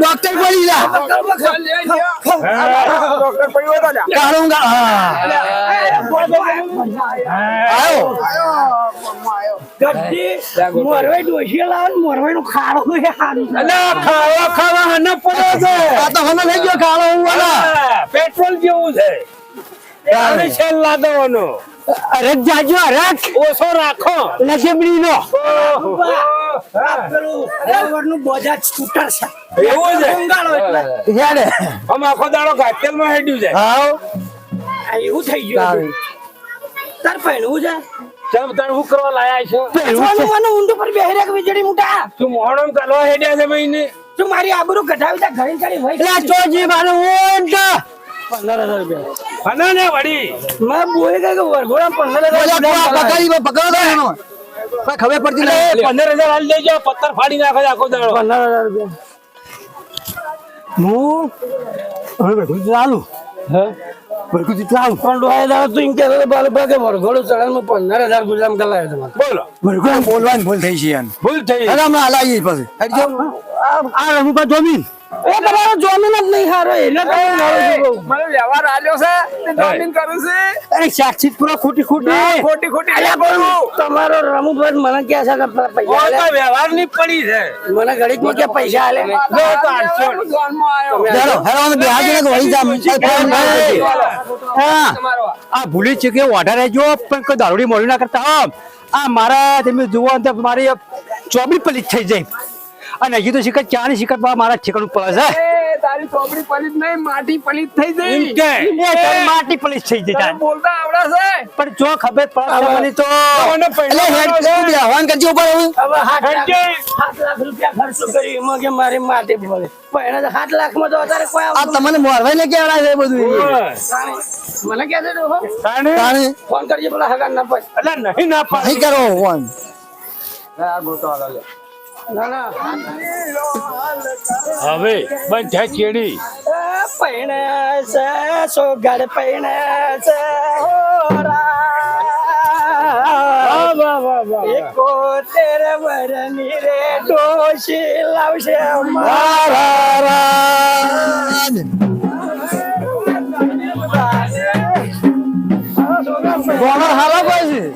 Doctor પડી જા doctor પડી હોતા કાળુંગા આયો ગદ્દી મોરવાઈ ડોશી લાવ મોરવાઈ નું ખાડો અલા ખાવા ખાવા હને પડ્યો છે આ તો હને લઈ ગયો ખાડો વાળા પેટ્રોલ જેવું છે આને છેલ લાદવાનો અરે જાજો રાખ ઓછો રાખો નસીબડી નો નું બોજા સ્કૂટર છે એવું છે બંગાળો એટલે યાડે આમ આખો દાડો ગાટેલ માં હેડ્યું છે હા એવું થઈ ગયું તાર પહેણું છે ચમ તણ હું કરવા લાયા છે પહેણું ઊંડો પર બેહી રાખ વીજળી મુટા તું મોહણમ કરવા હેડ્યા છે ભાઈને તું મારી આબરૂ કઢાવી તા ઘણી ઘણી હોય એટલે ચોજી મારું ઊંડ 15000 રૂપિયા અને ને વડી મેં બોલે કે વરઘોડા 15000 પકડી પકડો એનો કોઈ ખબર પડતી નહીં 15000 હાલ દેજો પથ્થર ફાડી નાખે આખો દાડો 15000 રૂપિયા હું હવે બધું ચાલુ હે બધું ચાલુ પણ ડોય દાડો તું ઇન કે બાલ ભાગે વરઘોડો ચડામાં 15000 ગુલામ કલાય તમારે બોલો વરઘોડા બોલવાની ભૂલ થઈ છે યાર ભૂલ થઈ અરે અમે હલાઈ પછી હટજો આ રમુ કા જમીન એ તમારો જમીન જ નહીં હારો એને તો મને વ્યવહાર આલ્યો છે તે જમીન કરું છે અરે સાક્ષી પૂરો ખોટી અલ્યા બોલું તમારો રમુભાઈ મને કે છે કે પૈસા આલે વ્યવહાર ની પડી છે મને ઘડીક માં કે પૈસા આલે જો તો 800 જોનમાં આવ્યો ચાલો હેરો અમે બેહાજીને વહી જા હા આ ભૂલી છે કે ઓર્ડર આજો પણ કોઈ દારૂડી મોડી ના કરતા આ મારા તમે જુઓ તો મારી ચોબડી પલીત થઈ જાય અને હજી તો શિકત ચાની શિકત મારા ઠેકાણું પડે છે એ તારી ચોપડી પલિત નહીં માટી પલિત થઈ જાય એમ કે એ માટી પલિત થઈ જાય બોલતા આવડે છે પણ જો ખબર પડે મને તો મને પહેલા હેડ કરી આહવાન કરજો ઉપર હવે 7 લાખ રૂપિયા ખર્ચ કરી એમાં કે મારી માટી બોલે પણ 7 લાખ માં તો અત્યારે કોઈ આ તમને મોરવાઈ ને કેવડા છે બધું મને કે છે હો તાણે ફોન કરજો પેલા હગા ના પાડ એટલે નહીં ના પાડ નહીં કરો ફોન આ ગોતો આલે હવે બંધા ચેડી પૈણા છે સોગડ પૈણા છે એકો તેર વરની રે ડોશી લાવશે મારા હાલા પાછી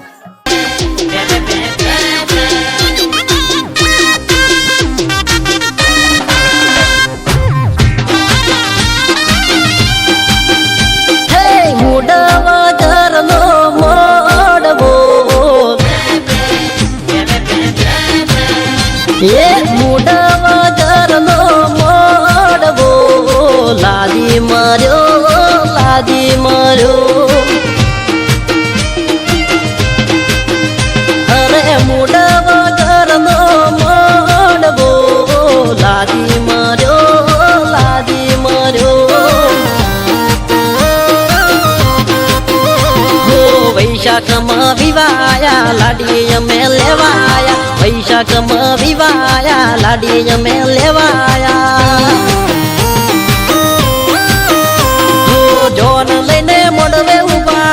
ये मुडवा जरनो मोडवो लादी मार्यो अरे मुडवा जरनो मोडवो लादी मार्यो हो वैशाख में विवाया लाडी में लेवाया वैशाख में विवाया लाडी में लेवाया हो जोन लઈને મોડવે ઉભા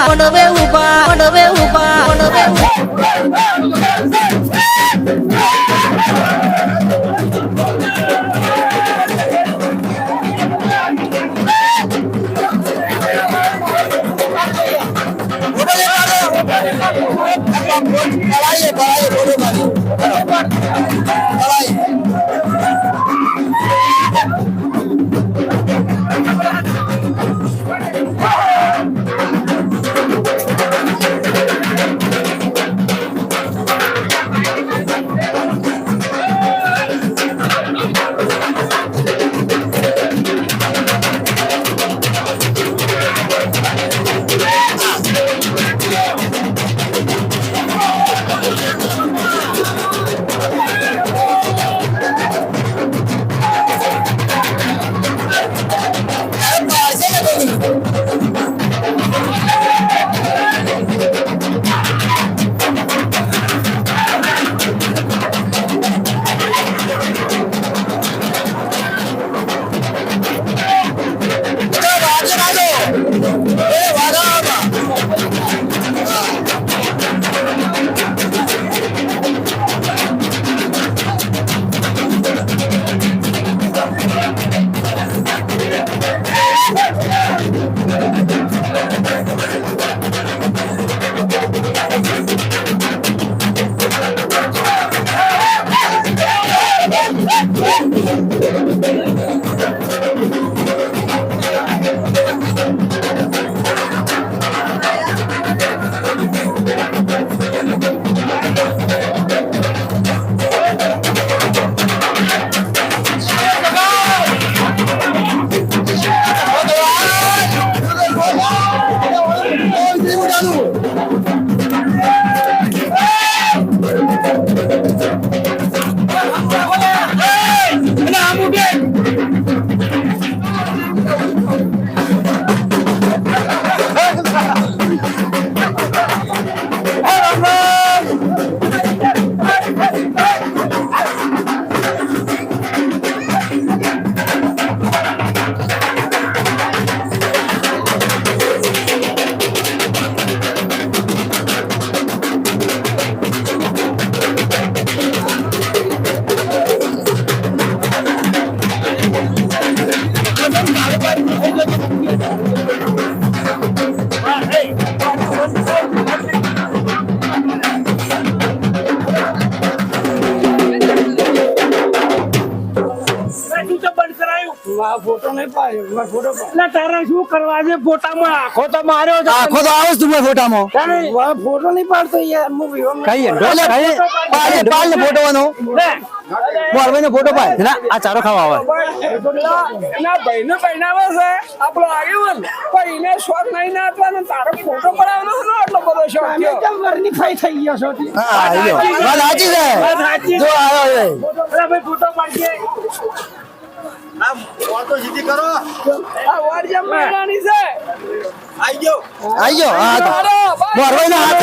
બંધ કરાયું ફોટો નહીં પાડ્યો ફોટો એટલે તારે શું કરવા છે ફોટામાં આખો તો માર્યો છે. આખો તો આવે તું ફોટામાં ફોટો નહીં પાડતો યાર હું વિવાહ કઈ ડોલે કઈ પાલ ને ફોટો વાનો લે. મોરભાઈ નો ફોટો પાડ ના આ ચારો ખાવા આવે એના ભાઈને પહેરાવે છે આપણો આગેવાન પણ એને શોખ નહીં ના આપવાનો તારો ફોટો પડાવવાનો છે ને આટલો બધો શોખ થયો વર્નિફાઈ થઈ ગયો છો હા આયો વાત સાચી છે વાત સાચી જો છે. આવ્યો છે અરે ભાઈ ફોટો પાડજે. આ વાર જેમ મહિનાની છે આઈ ગયો હા તો મોરભાઈ ના હાથ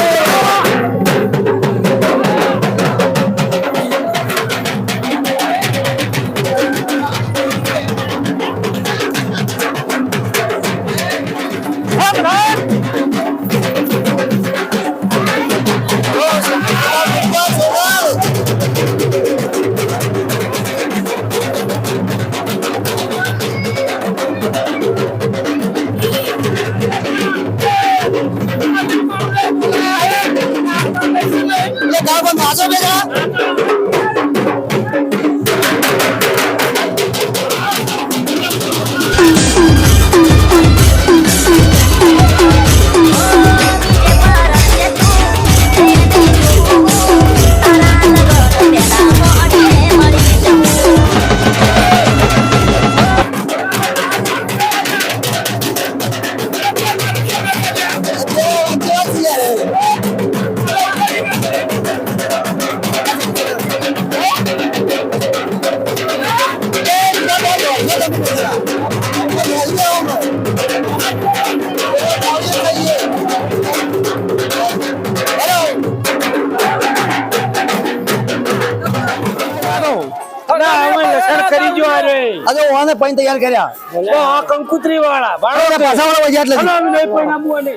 ના અમે લસણ કરી જો અરે અરે ઓને પૈન તૈયાર કર્યા તો આ કંકુતરી વાળા અરે પાછા વાળા વજ્યા એટલે અમે નહીં પૈણાવું અને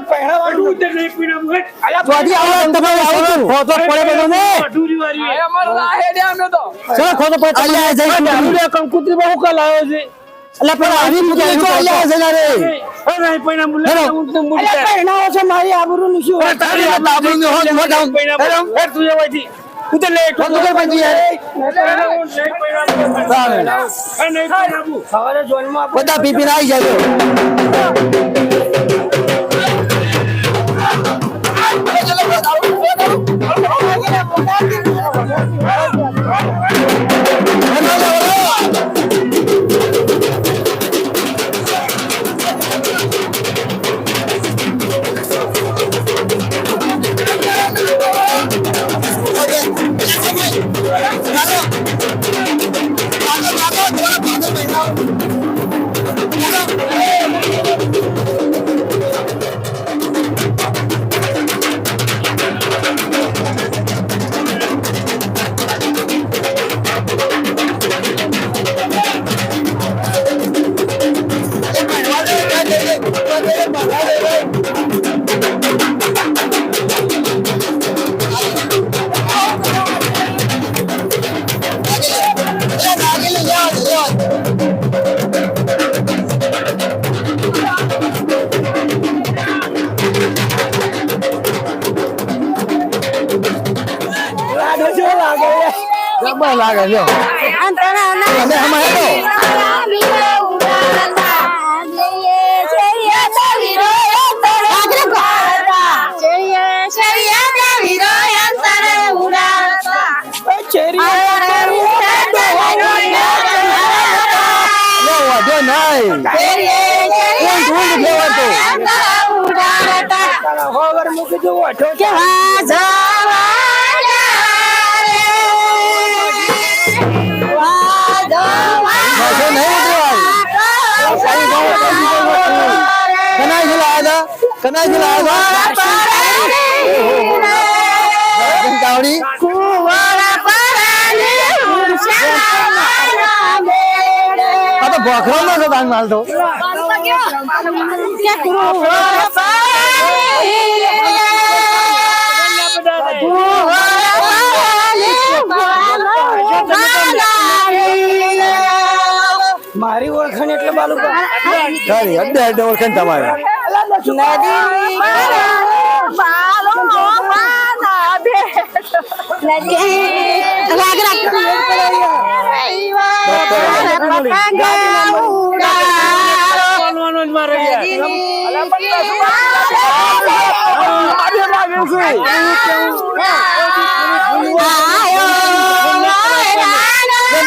પહેરાવાનું ઉધર નહીં પૈણાવું હેટ. તો આજી આવો તમારે આવો ફોટો પડે બધો ને અઢૂરી વાળી એ. અમારો રાહે દે અમે તો ચલો ફોટો પડે અલ્યા જઈ દારૂડિયા કંકુતરી બહુ કાલ આવ્યો છે. અલ્યા પણ આવી મુકે તો અલ્યા છે રે એ નહીં પૈણાવું લે હેલો. હું તો મૂકી દે. પહેરાવો છે મારી આબરૂનું શું અરે તારી આ બાબુનું હોત મોઢા પૈણાવું. હેટ તું જવાયથી. તું તો લે ફોટો કર પછી યાર નહીં પૈણાવું. સવારે જોનમાં બધા પીપી આવી જાય જબર લાગે જો અને હમણાં હેલો વધ્યો નહીં ઊંઘ લેવાતો હોવર મૂકી દો ઓઠો નશો નહીં ઉતરવાય કનાઈ ખીલાયા તાવડી આ તો ભોખરો માં છે તાન માલ તો મારી ઓળખાણ એટલે બાલું ખરી અડધે ઓળખે ને તમારે નદી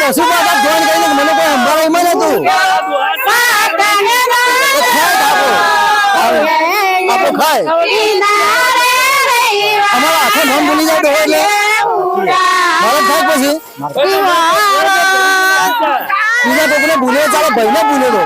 નસુબા ફોન કરીને મને કોઈ સંભાળે એમાં નતું આપણે ખાય અમારા હાથે નામ ભૂલી જાય તો એટલે મારે થાય પછી બીજા કોઈને ભૂલે ચાલે ભાઈને ભૂલે તો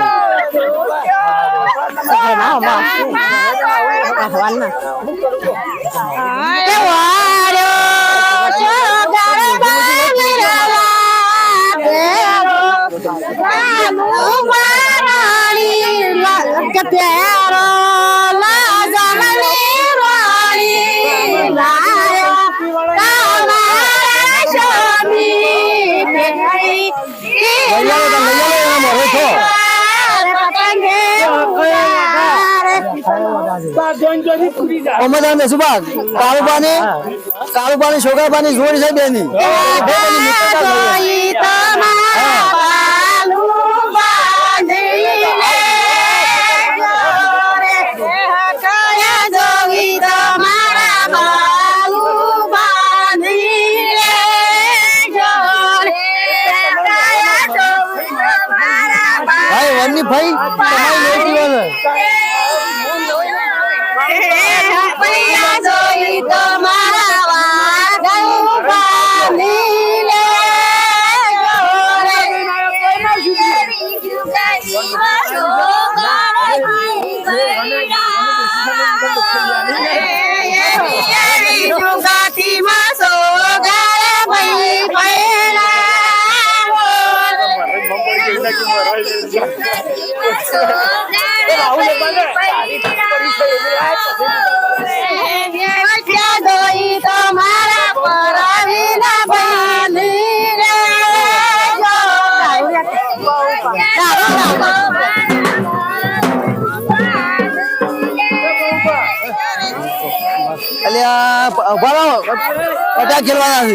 કાળુબાની છોકરાબાની જોડી છે બેની વનની ભાઈ પટા ખેલવાના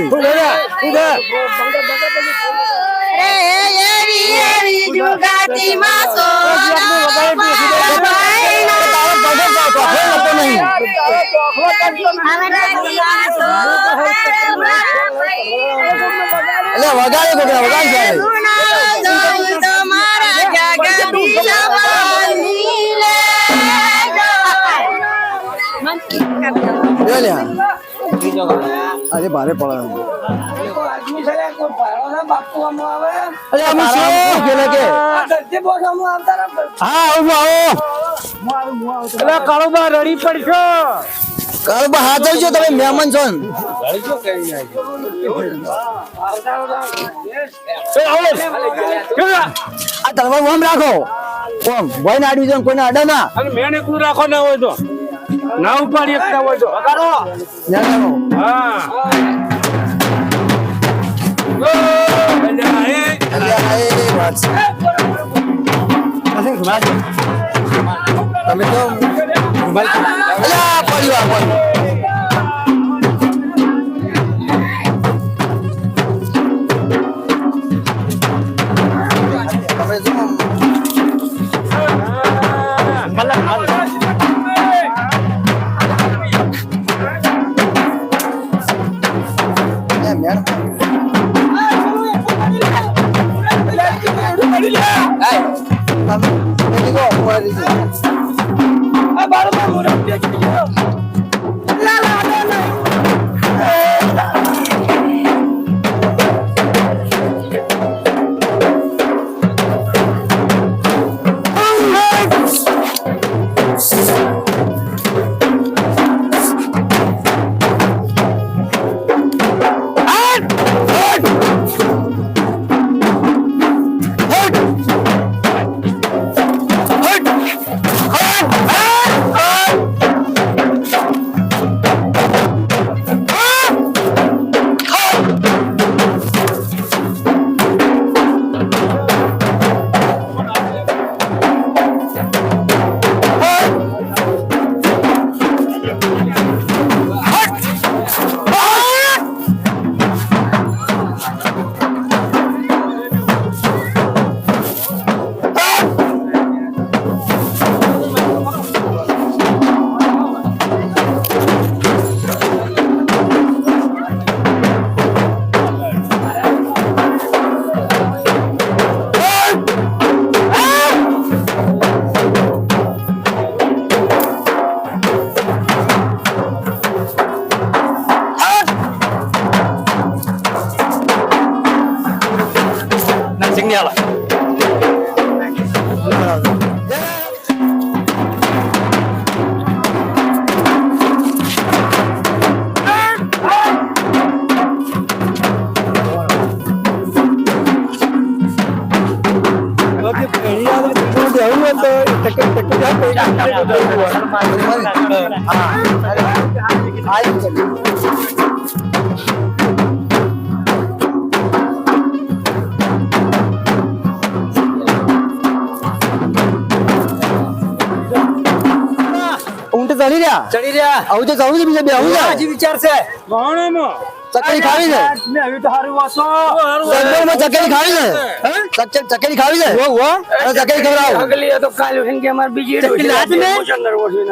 વગાડે કોકરા વગાડ અરે ભારે પડે કાળુબા રડી પડશો કાળુબા હાથ આવજો તમે મહેમાન છો ને આ તલવાર ઓમ રાખો ઓમ ભાઈ ને આડવી જાય કોઈને અડે ના અને મેં એકલું રાખો ના હોય તો ના ઉપાડી એકતા હોય તો વગાડો હા તમે તો ઊંટ ચડી રહ્યા ચડી રહ્યા આવું તો જવું છે બીજે બે આવું હજી વિચાર છે ચકરી ખાવી છે મેં હવે તો હારું વાસો જંગલમાં ચકરી ખાવી છે ચકરી ખાવી છે ચકરી ખવડાવો અગલી તો કાલ ઉઠીને કે અમાર બીજી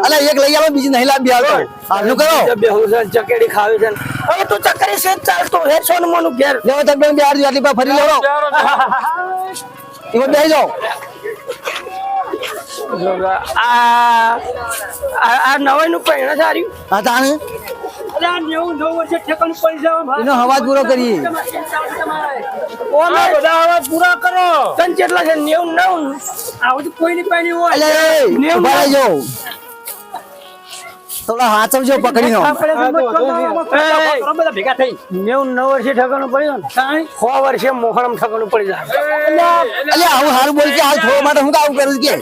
અલે એક લઈ આવો બીજી નહીં લાવી આવતો હાલનું કરો ચકેડી ખાવી છે હવે તો ચકરી છે ચાલતો હે સોનું મોનું ઘેર લેવો તમે બે આરજી આટલી પા ફરી લેવો એમાં બેસી જાઓ આ નવાઈ નું પહેણ સાર્યું હા તાણે અલ્યા 90 વર્ષે ઠેકાણું પડી જાવ એનો અવાજ પૂરો કરીએ ઓમે બધા અવાજ પૂરા કરો તન કેટલા છે 99 આવું તો કોઈ ની પાણી હોય અલે ઉભા રહી જાઓ થોડા હાચવજો પકડીનો બધા ભેગા થઈ 99 વર્ષે ઠકાણું પડ્યું ને 100 વર્ષે મોહરમ ઠકાણું પડી જાય અલે આવું હારું બોલ કે હાલ થોડો માટે હું આવું કરું કે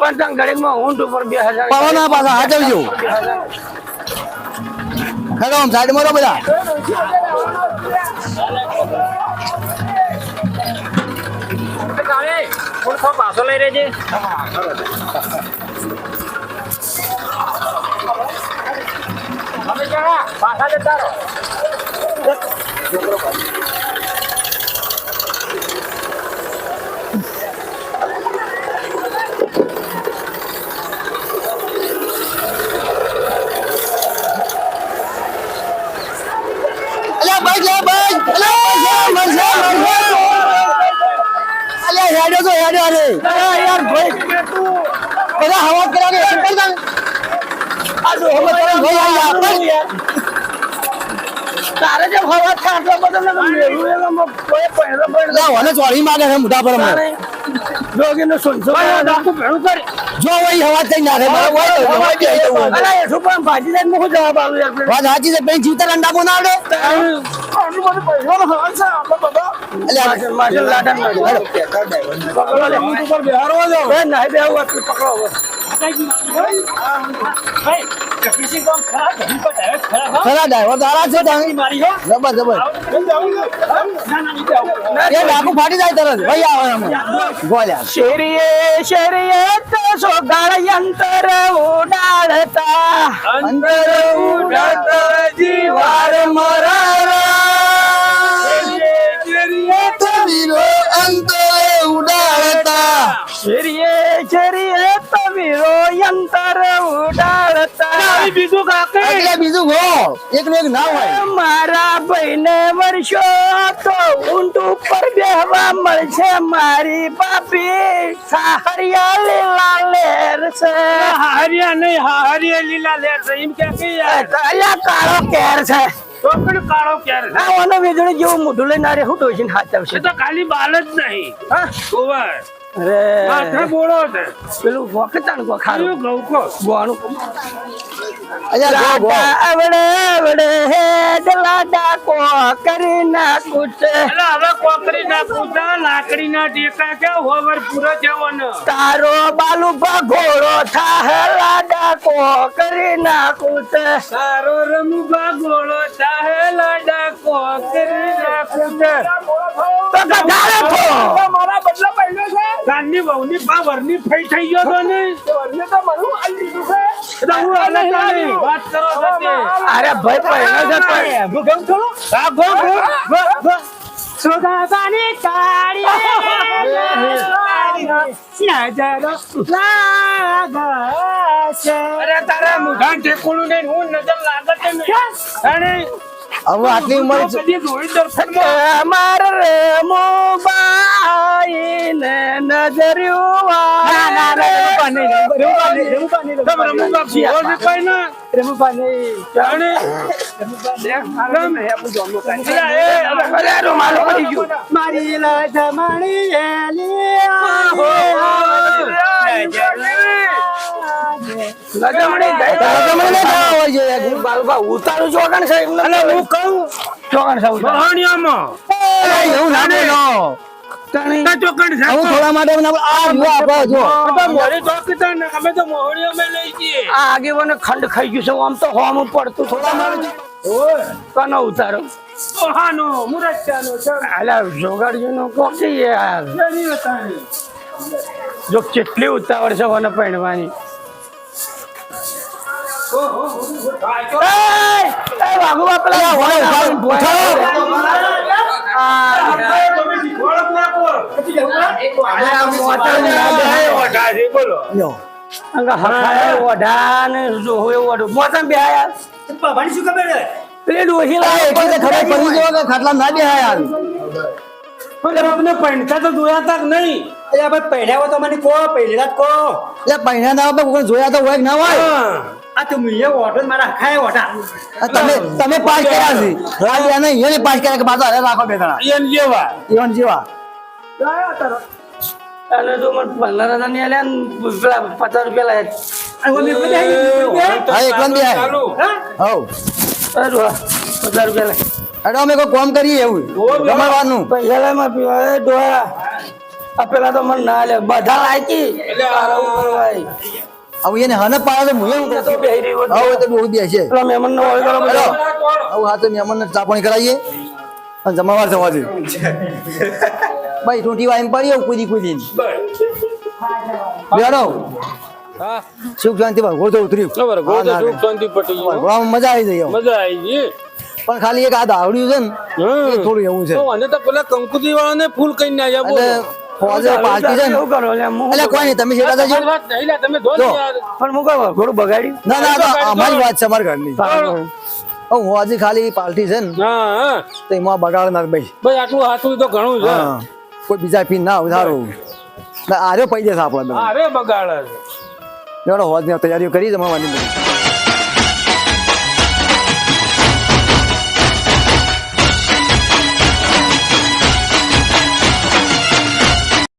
પણ તમ ઘડીકમાં ઊંટ ઉપર 2000 પાવાના પાછા હાચવજો હેલો આમ સાઈડ મારો બધા પાછો લઈ રહેજે પાછા જતા રહો અલ્યા ભાઈ અલ્યા હેડો તો હેડો અરે યાર ભાઈ બધા હવા કરાવે ઉપર જાવ આ જો હવા કરે ભાઈ યાર તારે જે હવા ખાટલો બદલ મેળું એમાં કોઈ પહેરો લા ઓને ચોરી માંગે છે મોઢા પર મને જોગીનો સુનસો ડાકુ ભેણું કરે જો વહી હવા થઈ નાખે મારે હવા દે અલા એ સુપર ભાજી દે મુખ જવાબ આલું યાર વાત સાચી છે પેન જીવતા રંડા કો ના આવડે આટલું બધું પૈસાનો હવા છે આપણા બાબા અલ્યા માશલ લાડન પકડો લે ઉપર બિહારવા જાવ એ નહીં બે આવું પકડો ખરા ડ્રાઈવર તારા છે તાણી જબર જબર એ ડાકુ ફાટી જાય તરત ભાઈ આવે અમે ગોલ્યા શેરીએ તો સોગાળ યંત્ર ઉડાડતા અંદર ઉડાડતા જીવાર મરારા તવીરો અંતરે ઉડાડતા શેરીએ તવીરો યંત્ર ઉડાડતા બીજું કાકે એટલે બીજું ગો એકનું એક ના હોય મારા ભાઈને વર્ષો તો ઊંટ ઉપર બેહવા મળશે મારી બાપી સાહરિયા લીલા લેર છે હારિયા નહીં હારિયા લીલા લેર છે એમ કે અલ્યા કાળો કેર છે તો પણ કાળો ક્યારે આ ઓનો વીજળી જેવું મોઢું લઈને આરે હું ડોસીને હાથ આવશે એ તો ખાલી બાલ જ નહીં હા ઓવર અરે માથા બોળો છે પેલું વખતાણ કો ખારું ગૌકો ગોવાનું અલ્યા ગો આવડે આવડે હે દલાડા કો કરી નાખું છે એટલે હવે કોકરી ના પૂતા લાકડી ના ટેકા કે હોવર પૂરો જવાનો તારો બાલુ ઘોડો થા લાડા કો કરી નાખું છે તારો રમુભા ગોળો ચાહે લાડા કોકરી નાખું છે તો ગધાડે તો મારા બદલા પહેલો છે ગાંધી વહુની પાવરની ફઈ થઈ ગયો તો ને વરને તો મરું આલી દીધું છે તો હું આલે ચાલી વાત કરો સતે અરે ભાઈ પહેલો છે પણ ભૂગમ થોડો આ ગો સોદાની કાળી નજર લાગશે અરે તારા મુઢા ઠેકોણું ને હું નજર લાગતે ને અને હવે આટલી ઉંમર કદી જોઈ દર્શન અમાર રે મોબાઈ ને નજરિયું મારી લજમણી લગમણી નહીં થવા હોય છે યાર. બાબા ઉતારું ચોકણ છે એમને અને હું કહું ચોકણ છે ઉતારું. મહાણિયામાં અરે એવું ના બોલો. તણી. ના ચોકડ છે હું થોડા માટે આ જો આપણે જો તો મોરી ચોકીદાર ને અમે તો મોહણીયામાં લઈ જઈએ આ આગેવાને ખંડ ખાઈ ગયું છે આમ તો હોમ પડતું થોડા મારે કનો ઉતારો ઓહાનો મુરચ્ચાનો છે અલા જોગાડજીનો કોકી યાર જરી વતાણી જો કેટલી ઉતાવળ છે કોને પહેરવાની એ વાગુ બાપલા બોલો અંગા હખાય ઓઢા ને જો હોય ઓઢો મોતમ બે યાર બાબાની શું ખબર છે પેલી ડોહી લાગે એટલે ખબર પડી જો કે ખાટલા ના બે યાર પણ આપણે પૈણતા તો જોયા તક નહીં અલ્યા ભાઈ પહેર્યા તો મને કો પહેરેલા જ કો એટલે પૈણા ના બાપ કોઈ જોયા તો હોય કે ના હોય આ તો મુએ ઓટો મારા ખાય ઓટા તમે પાસ કર્યા છે રાજા નહીં એને પાસ કર્યા કે બાજુ હારે રાખો બે જણા એમ જેવા ઈવન જેવા અને જો મને 15,000 ની આલ્યા ને પેલા 50 રૂપિયા લાયા હા એકલા બે ચાલુ હવ અરે 50 રૂપિયા લાય અરે અમે કોઈ કામ કરીએ એવું રમાડવાનું પૈસા લાય માં પીવા ડોયા આ પેલા તો મને ના લે બધા લાયકી હવે એને હને પાડે મુએ હવે તો બહુ બેસે પેલા મહેમાન નો ઓર્ડર કરો બધો હવે હા તો મહેમાન ને ચા પાણી કરાવીએ અને જમાવાર થવા દે ભાઈ ટૂંટી વાઈમ પડી કુદી બેડો હા સુખ શાંતિ પર ગોતો ઉતર્યું બરાબર ગોતો સુખ શાંતિ પટી ગયું ઘોડામાં મજા આવી જાય મજા આવી ગઈ પણ ખાલી એક આ દાવડ્યું છે ને એ થોડું એવું છે તો અને તો પેલા કંકુતી વાળાને ફૂલ કઈ ના આવ્યા એટલે ફોજે પાર્ટી છે ને એટલે કોઈ નહીં તમે શેઠા થજો વાત નહીં લા તમે દોન જો. યાર પણ હું કહું થોડું બગાડ્યું ના ના તો અમારી વાત છે અમારા ઘરની હું હોજી ખાલી પાર્ટી છે ને હા હા તો એમાં બગાડ ના ભાઈ ભાઈ આટલું હાથું તો ઘણું છે હા કોઈ બીજા પીન ના ઉધારો આર્યો પૈ જશે આપણે અરે બગાડ હોજ ની તૈયારીઓ કરી જમવાની બધી